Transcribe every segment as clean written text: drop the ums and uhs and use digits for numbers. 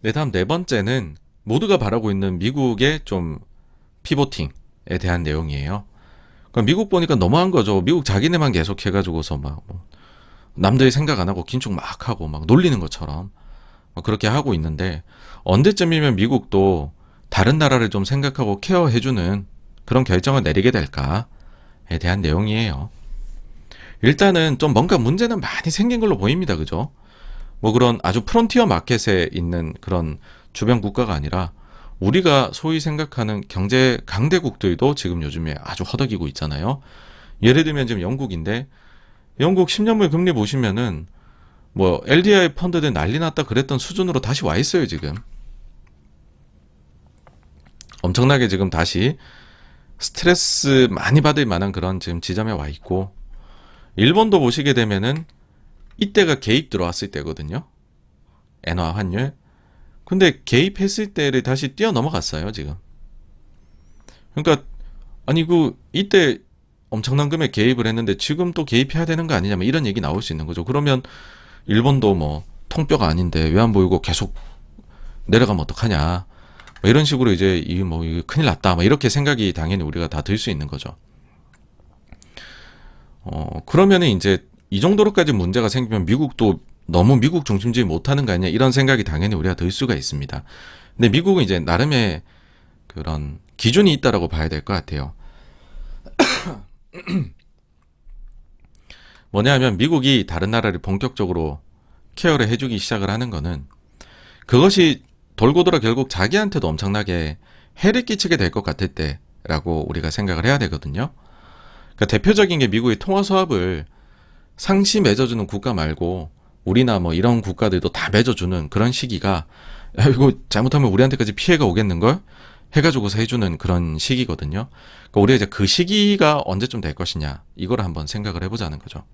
네, 다음 네 번째는 모두가 바라고 있는 미국의 좀 피보팅에 대한 내용이에요. 그러니까 미국 보니까 너무한 거죠. 미국 자기네만 계속 해가지고서 막뭐 남들이 생각 안 하고 긴축 막 하고 막 놀리는 것처럼 막 그렇게 하고 있는데, 언제쯤이면 미국도 다른 나라를 좀 생각하고 케어해주는 그런 결정을 내리게 될까에 대한 내용이에요. 일단은 좀 뭔가 문제는 많이 생긴 걸로 보입니다. 그죠? 뭐 그런 아주 프론티어 마켓에 있는 그런 주변 국가가 아니라 우리가 소위 생각하는 경제 강대국들도 지금 요즘에 아주 허덕이고 있잖아요. 예를 들면 지금 영국인데, 영국 10년물 금리 보시면은 뭐 LDI 펀드들 난리 났다 그랬던 수준으로 다시 와 있어요. 지금 엄청나게 지금 다시 스트레스 많이 받을 만한 그런 지금 지점에 와 있고, 일본도 보시게 되면은 이때가 개입 들어왔을 때거든요. 엔화 환율. 근데 개입했을 때를 다시 뛰어넘어갔어요, 지금. 그러니까 아니 그 이때 엄청난 금액 개입을 했는데 지금 또 개입해야 되는 거 아니냐, 뭐 이런 얘기 나올 수 있는 거죠. 그러면 일본도 뭐 통뼈가 아닌데 왜 안 보이고 계속 내려가면 어떡하냐, 뭐 이런 식으로 이제 이 뭐 큰일 났다, 뭐 이렇게 생각이 당연히 우리가 다 들 수 있는 거죠. 그러면은 이제 이 정도로까지 문제가 생기면 미국도 너무 미국 중심주의 못하는 거 아니냐, 이런 생각이 당연히 우리가 들 수가 있습니다. 근데 미국은 이제 나름의 그런 기준이 있다라고 봐야 될 것 같아요. 뭐냐 하면 미국이 다른 나라를 본격적으로 케어를 해주기 시작을 하는 거는, 그것이 돌고 돌아 결국 자기한테도 엄청나게 해를 끼치게 될 것 같을 때라고 우리가 생각을 해야 되거든요. 그러니까 대표적인 게 미국의 통화 수합을 상시 맺어주는 국가 말고 우리나 뭐 이런 국가들도 다 맺어주는 그런 시기가, 야, 이거 잘못하면 우리한테까지 피해가 오겠는걸? 해가지고서 해주는 그런 시기거든요. 그러니까 우리가 이제 그 시기가 언제쯤 될 것이냐, 이걸 한번 생각을 해보자는 거죠.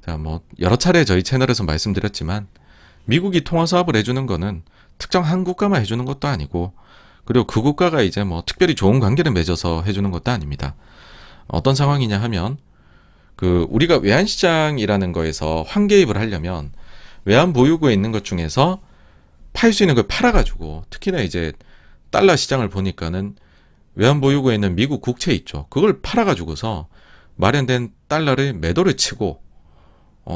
자, 뭐 여러 차례 저희 채널에서 말씀드렸지만 미국이 통화 수합을 해주는 거는 특정 한 국가만 해주는 것도 아니고, 그리고 그 국가가 이제 뭐 특별히 좋은 관계를 맺어서 해주는 것도 아닙니다. 어떤 상황이냐 하면, 그 우리가 외환시장이라는 거에서 환개입을 하려면 외환 보유고에 있는 것 중에서 팔 수 있는 걸 팔아가지고, 특히나 이제 달러 시장을 보니까는 외환 보유고에 있는 미국 국채 있죠. 그걸 팔아가지고서 마련된 달러를 매도를 치고,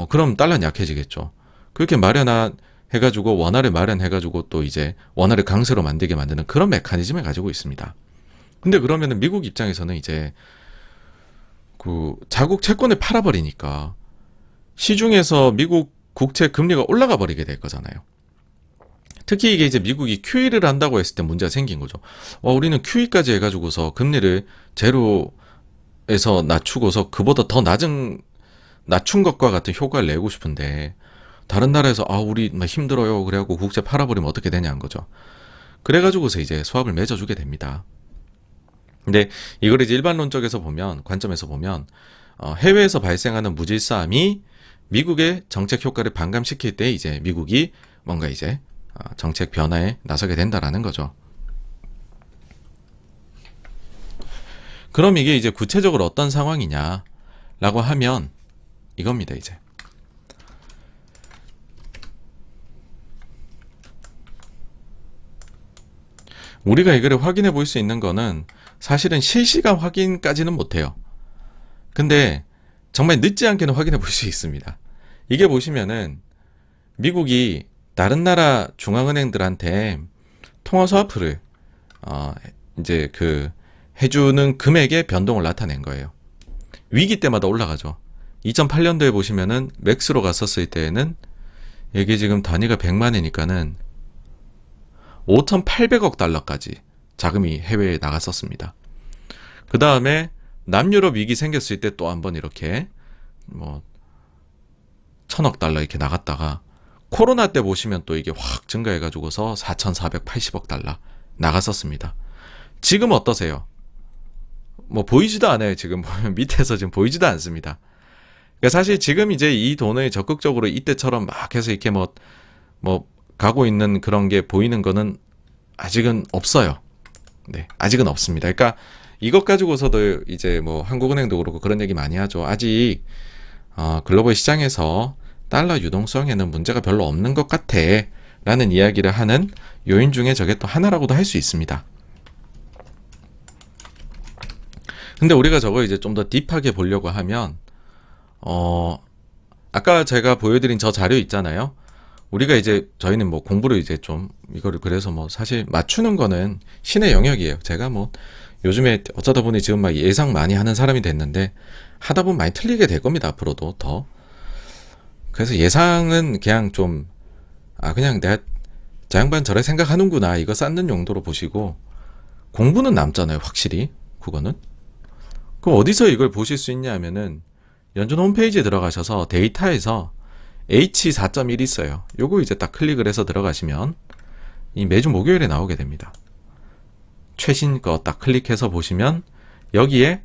그럼 달러는 약해지겠죠. 그렇게 마련해가지고 원화를 마련해가지고 또 이제 원화를 강세로 만들게 만드는 그런 메커니즘을 가지고 있습니다. 근데 그러면은 미국 입장에서는 이제 그 자국 채권을 팔아버리니까 시중에서 미국 국채 금리가 올라가 버리게 될 거잖아요. 특히 이게 이제 미국이 QE를 한다고 했을 때 문제가 생긴 거죠. 우리는 QE까지 해가지고서 금리를 제로에서 낮추고서 그보다 더 낮춘 것과 같은 효과를 내고 싶은데, 다른 나라에서 우리 힘들어요 그래갖고 국채 팔아버리면 어떻게 되냐는 거죠. 그래가지고서 이제 수합을 맺어주게 됩니다. 근데 이걸 이제 일반론적에서 보면, 관점에서 보면 해외에서 발생하는 무질서함이 미국의 정책 효과를 반감시킬 때 이제 미국이 뭔가 이제 정책 변화에 나서게 된다라는 거죠. 그럼 이게 이제 구체적으로 어떤 상황이냐라고 하면 이겁니다. 이제 우리가 이거를 확인해 볼 수 있는 거는 사실은 실시간 확인까지는 못해요. 근데 정말 늦지 않게는 확인해 볼 수 있습니다. 이게 보시면은 미국이 다른 나라 중앙은행들한테 통화 스와프를 이제 그 해주는 금액의 변동을 나타낸 거예요. 위기 때마다 올라가죠. 2008년도에 보시면은 맥스로 갔었을 때에는 이게 지금 단위가 100만이니까는 5,800억 달러까지 자금이 해외에 나갔었습니다. 그 다음에 남유럽 위기 생겼을 때 또 한번 이렇게 뭐 1,000억 달러 이렇게 나갔다가, 코로나 때 보시면 또 이게 확 증가해가지고서 4,480억 달러 나갔었습니다. 지금 어떠세요? 뭐 보이지도 않아요. 지금 보면 밑에서 지금 보이지도 않습니다. 그러니까 사실 지금 이제 이 돈을 적극적으로 이때처럼 막 해서 이렇게 뭐 가고 있는 그런 게 보이는 거는 아직은 없어요. 네, 아직은 없습니다. 그러니까 이것 가지고서도 이제 뭐 한국은행도 그렇고 그런 얘기 많이 하죠. 아직 글로벌 시장에서 달러 유동성에는 문제가 별로 없는 것 같아 라는 이야기를 하는 요인 중에 저게 또 하나라고도 할 수 있습니다. 근데 우리가 저거 이제 좀 더 딥하게 보려고 하면 아까 제가 보여드린 저 자료 있잖아요. 우리가 이제 저희는 뭐 공부를 이제 좀 이거를 그래서 뭐 사실 맞추는 거는 신의 영역이에요. 제가 뭐 요즘에 어쩌다 보니 지금 막 예상 많이 하는 사람이 됐는데 하다 보면 많이 틀리게 될 겁니다. 앞으로도 더. 그래서 예상은 그냥 좀 그냥 내가 저 양반 저래 생각하는구나 이거 쌓는 용도로 보시고 공부는 남잖아요. 확실히 그거는. 그럼 어디서 이걸 보실 수 있냐 하면은 연준 홈페이지에 들어가셔서 데이터에서 H4.1 있어요. 요거 이제 딱 클릭을 해서 들어가시면 이 매주 목요일에 나오게 됩니다. 최신 거 딱 클릭해서 보시면 여기에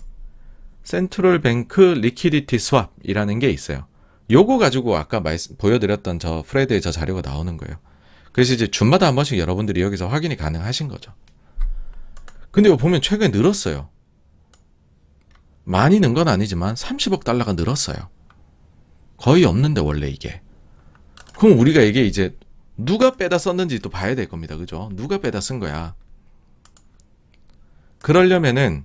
센트럴 뱅크 리퀴디티 스왑이라는 게 있어요. 요거 가지고 아까 보여드렸던 저 프레드의 저 자료가 나오는 거예요. 그래서 이제 주마다 한 번씩 여러분들이 여기서 확인이 가능하신 거죠. 근데 이거 보면 최근에 늘었어요. 많이 는 건 아니지만 30억 달러가 늘었어요. 거의 없는데 원래 이게. 그럼 우리가 이게 이제 누가 빼다 썼는지 또 봐야 될 겁니다. 그죠? 누가 빼다 쓴 거야. 그러려면은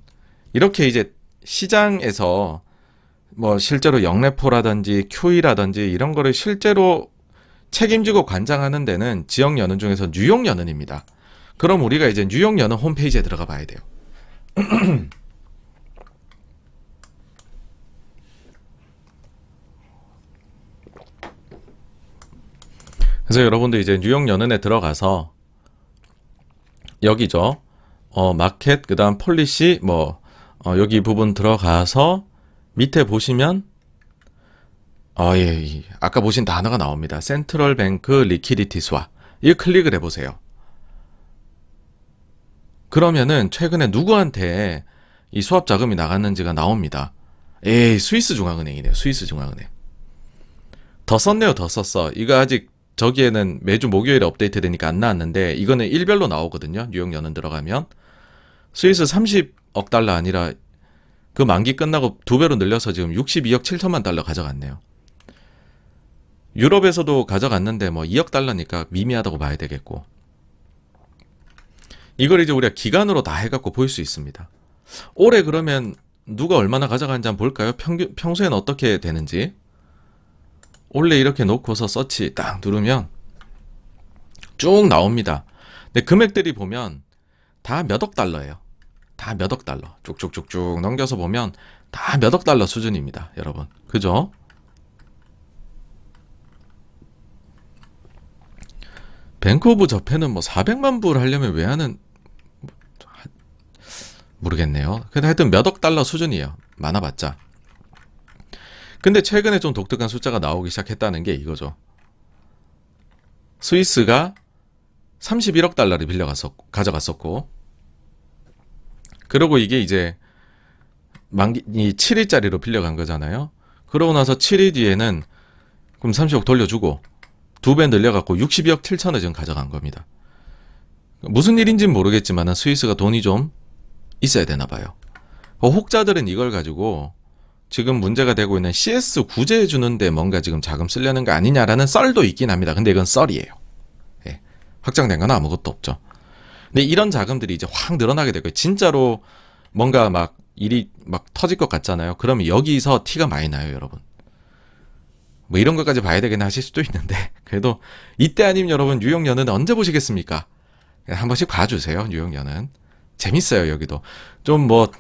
이렇게 이제 시장에서 뭐 실제로 영래포라든지 QE라든지 이런 거를 실제로 책임지고 관장하는 데는 지역 연은 중에서 뉴욕 연은입니다. 그럼 우리가 이제 뉴욕 연은 홈페이지에 들어가 봐야 돼요. 그래서 여러분들 이제 뉴욕 연은에 들어가서 여기죠. 마켓 그다음 폴리시 여기 부분 들어가서 밑에 보시면 예, 아까 보신 단어가 나옵니다. 센트럴 뱅크 리퀴디티 스왑. 이거 클릭을 해보세요. 그러면은 최근에 누구한테 이 수합 자금이 나갔는지가 나옵니다. 스위스 중앙은행이네요. 스위스 중앙은행. 더 썼네요. 더 썼어. 이거 아직 저기에는 매주 목요일에 업데이트 되니까 안 나왔는데 이거는 일별로 나오거든요. 뉴욕 연은 들어가면 스위스 30억 달러 아니라 그 만기 끝나고 2배로 늘려서 지금 62억 7천만 달러 가져갔네요. 유럽에서도 가져갔는데 뭐 2억 달러니까 미미하다고 봐야 되겠고 이걸 이제 우리가 기간으로 다 해갖고 볼 수 있습니다. 올해 그러면 누가 얼마나 가져가는지 한번 볼까요? 평소에는 어떻게 되는지. 원래 이렇게 놓고서 서치 딱 누르면 쭉 나옵니다. 근데 금액들이 보면 다 몇 억 달러예요. 다 몇 억 달러. 쭉쭉쭉쭉 넘겨서 보면 다 몇 억 달러 수준입니다. 여러분. 그죠? 뱅크 오브 저펜은 뭐 400만 불 하려면 왜 하는 모르겠네요. 근데 하여튼 몇 억 달러 수준이에요. 많아봤자. 근데 최근에 좀 독특한 숫자가 나오기 시작했다는 게 이거죠. 스위스가 31억 달러를 가져갔었고 그리고 이게 이제 만기 7일짜리로 빌려간 거잖아요. 그러고 나서 7일 뒤에는 그럼 30억 돌려주고 2배 늘려갖고 62억 7천을 지금 가져간 겁니다. 무슨 일인지는 모르겠지만 스위스가 돈이 좀 있어야 되나 봐요. 혹자들은 이걸 가지고 지금 문제가 되고 있는 CS 구제해 주는데 뭔가 지금 자금 쓰려는 거 아니냐라는 썰도 있긴 합니다. 근데 이건 썰이에요. 예. 확정된 건 아무것도 없죠. 근데 이런 자금들이 이제 확 늘어나게 될 거예요. 진짜로 뭔가 막 일이 막 터질 것 같잖아요. 그러면 여기서 티가 많이 나요, 여러분. 뭐 이런 것까지 봐야 되겠나 하실 수도 있는데 그래도 이때 아니면 여러분 뉴욕 연은 언제 보시겠습니까? 한 번씩 봐주세요. 뉴욕 연은 재밌어요. 여기도 좀 뭐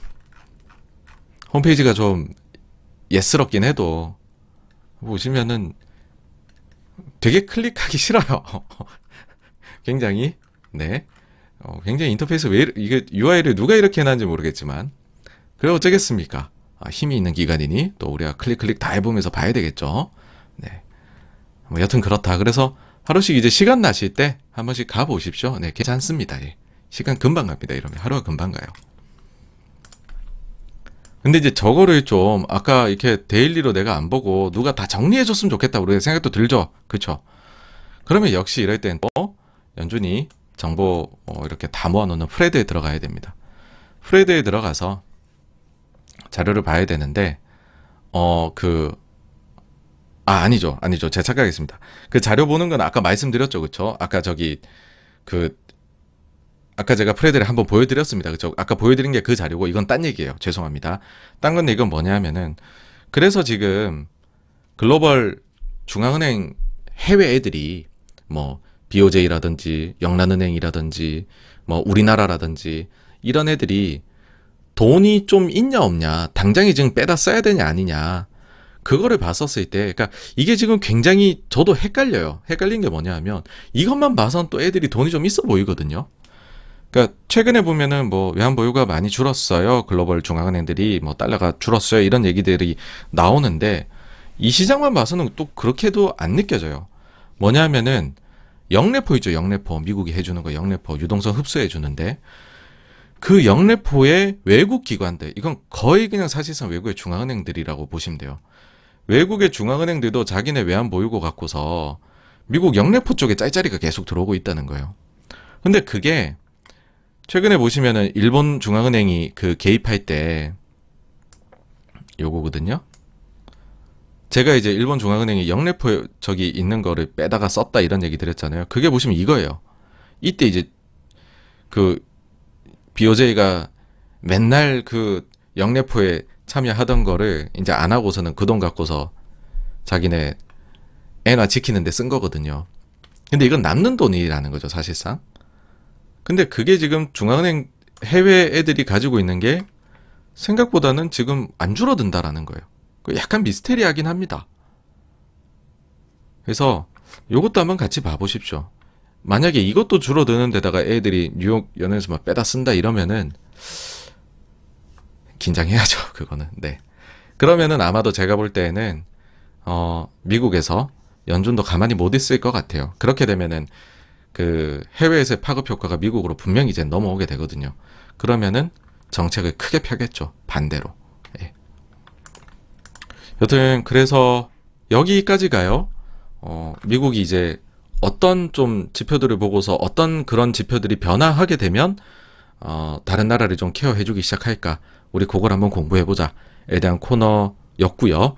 홈페이지가 좀 예스럽긴 해도 보시면은 되게 클릭하기 싫어요. 굉장히 굉장히 인터페이스 이게 UI를 누가 이렇게 해놨는지 모르겠지만 그래 어쩌겠습니까? 힘이 있는 기관이니 또 우리가 클릭 다 해보면서 봐야 되겠죠. 네. 뭐 여튼 그렇다. 그래서 하루씩 이제 시간 나실 때 한 번씩 가보십시오. 네, 괜찮습니다. 예. 시간 금방 갑니다. 이러면 하루가 금방 가요. 근데 이제 저거를 좀 아까 이렇게 데일리로 내가 안 보고 누가 다 정리해줬으면 좋겠다 우리 생각도 들죠. 그쵸? 그러면 역시 이럴 땐 또 연준이 정보 이렇게 다 모아놓는 프레드에 들어가야 됩니다. 프레드에 들어가서 자료를 봐야 되는데 아니죠. 아니죠. 제가 착각했습니다. 그 자료 보는 건 아까 말씀드렸죠. 그쵸? 아까 저기, 그, 아까 제가 프레드를 한번 보여드렸습니다. 그쵸? 아까 보여드린 게 그 자료고, 이건 딴 얘기예요. 죄송합니다. 딴 건데 이건 뭐냐 하면은, 그래서 지금 글로벌 중앙은행 해외 애들이 뭐, BOJ라든지, 영란은행이라든지, 뭐, 우리나라라든지, 이런 애들이 돈이 좀 있냐 없냐, 당장에 지금 빼다 써야 되냐 아니냐, 그거를 봤었을 때, 그러니까 이게 지금 굉장히 저도 헷갈려요. 헷갈린 게 뭐냐 하면 이것만 봐선 또 애들이 돈이 좀 있어 보이거든요. 그러니까 최근에 보면은 뭐 외환 보유가 많이 줄었어요. 글로벌 중앙은행들이 뭐 달러가 줄었어요. 이런 얘기들이 나오는데 이 시장만 봐서는 또 그렇게도 안 느껴져요. 뭐냐면은 영래포 있죠. 영래포. 미국이 해주는 거 영래포. 유동성 흡수해 주는데 그 영래포의 외국 기관들, 이건 거의 그냥 사실상 외국의 중앙은행들이라고 보시면 돼요. 외국의 중앙은행들도 자기네 외환 보유고 갖고서 미국 영래포 쪽에 짤짤이가 계속 들어오고 있다는 거예요. 근데 그게 최근에 보시면은 일본 중앙은행이 그 개입할 때 요거거든요. 제가 이제 일본 중앙은행이 영래포 저기 있는 거를 빼다가 썼다 이런 얘기 드렸잖아요. 그게 보시면 이거예요. 이때 이제 그 BOJ가 맨날 그 영래포에 참여하던 거를 이제 안 하고서는 그 돈 갖고서 자기네 애나 지키는데 쓴 거거든요. 근데 이건 남는 돈이라는 거죠, 사실상. 근데 그게 지금 중앙은행 해외 애들이 가지고 있는 게 생각보다는 지금 안 줄어든다라는 거예요. 약간 미스테리하긴 합니다. 그래서 요것도 한번 같이 봐보십시오. 만약에 이것도 줄어드는 데다가 애들이 뉴욕 연에서 막 빼다 쓴다 이러면은 긴장해야죠. 그거는. 네. 그러면은 아마도 제가 볼 때에는 미국에서 연준도 가만히 못 있을 것 같아요. 그렇게 되면은 그 해외에서의 파급 효과가 미국으로 분명히 이제 넘어오게 되거든요. 그러면은 정책을 크게 펴겠죠. 반대로. 예. 여튼 그래서 여기까지가요. 미국이 이제 어떤 좀 지표들을 보고서 어떤 그런 지표들이 변화하게 되면 다른 나라를 좀 케어해주기 시작할까, 우리 그걸 한번 공부해보자에 대한 코너였고요.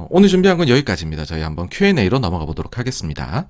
오늘 준비한 건 여기까지입니다. 저희 한번 Q&A로 넘어가 보도록 하겠습니다.